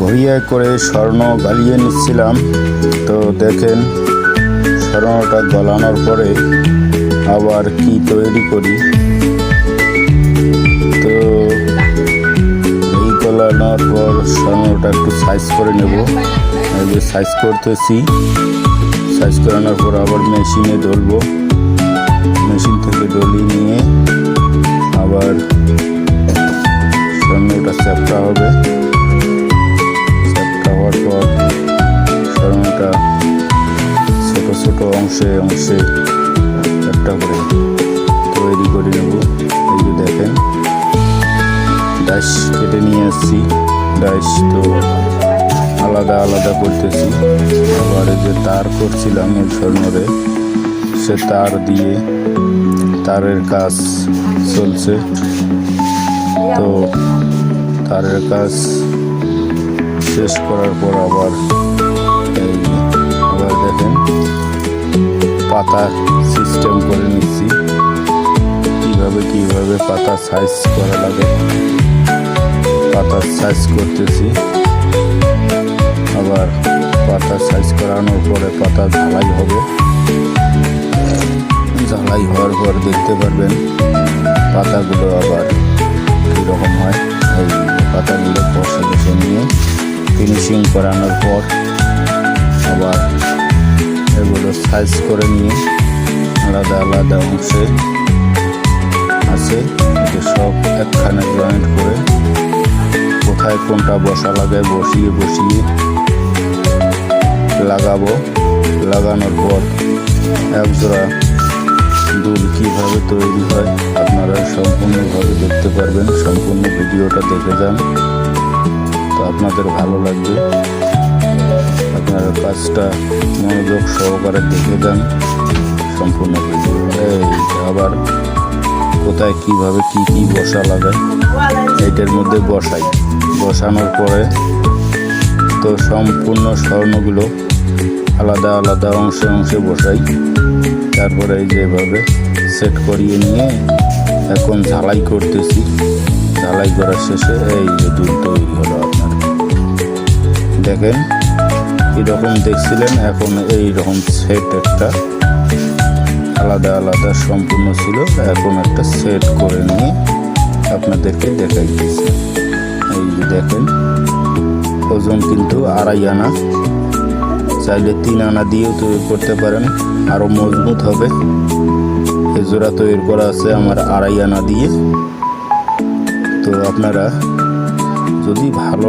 ঘড়িয়ায় করে স্বর্ণ গালিয়ে নিচ্ছিলাম। তো দেখেন স্বর্ণটা গলানোর পরে আবার কি তৈরি করি। তো এই গলানোর পর স্বর্ণটা একটু সাইজ করে নেব। এই যে সাইজ করতেছি, সাইজ করানোর পর আবার মেশিনে ডলবো। মেশিন থেকে ডলিয়ে নিয়ে আবার স্বর্ণটা চ্যাপ্টা হবে। চ্যাপ্টা হওয়ার পর স্বর্ণটা ছোট ছোট অংশে অংশে চ্যাপ্টা করে তৈরি করে নেব। এই যে দেখেন ডাইস কেটে নিয়ে আসছি। ডাইস তো আলাদা আলাদা করতেছি। আবার এই যে তার করছিলাম এই স্বর্ণরে, সে তার দিয়ে তারের কাজ চলছে। তো তারের কাজ শেষ করার পর আবার দেখেন পাতা সিস্টেম করে নিচ্ছি, কিভাবে পাতা সাইজ করা লাগে। পাতা সাইজ করতেছি। আবার পাতা সাইজ করানোর পরে পাতা ঝালাই হবে। ঝালাই হওয়ার পর দেখতে পারবেন পাতাগুলো আবার কীরকম হয়। এই পাতাগুলো বসে নিয়ে ফিনিশিং করানোর পর আবার এগুলো সাইজ করে নিয়ে আলাদা আলাদা অংশে আছে সব একখানে জয়েন্ট করে কোথায় কোনটা বসা লাগে বসিয়ে লাগাবো। লাগানোর পর একজোড়া দুল কীভাবে তৈরি হয় আপনারা সম্পূর্ণভাবে দেখতে পারবেন। সম্পূর্ণ ভিডিওটা দেখে যান, তো আপনাদের ভালো লাগবে। আপনারা কাজটা মনোযোগ সহকারে দেখে যান সম্পূর্ণ ভিডিও। আবার কোথায় কিভাবে কি বসা লাগায় এইটার মধ্যে বসানোর পরে তো সম্পূর্ণ স্বর্ণগুলো আলাদা আলাদা অংশে অংশে বসাই। তারপরে এই যেভাবে সেট করিয়ে নিয়ে এখন ঝালাই করতেছি। ঝালাই করার শেষে এই যে দুল তৈরি হলো। আপনার দেখেন এরকম দেখছিলেন, এখন এই রকম সেট একটা আলাদা আলাদা সম্পূর্ণ ছিল, এখন একটা সেট করে নিয়ে আপনাদেরকে দেখাইতেছি। এই যে দেখেন ওজন কিন্তু 2.5 আনা, চাইলে 3 আনা দিয়েও তৈরি করতে পারেন, আরও মজবুত হবে। এই জোড়া তৈরি করা আছে আমার 2.5 আনা দিয়ে। তো আপনারা যদি ভালো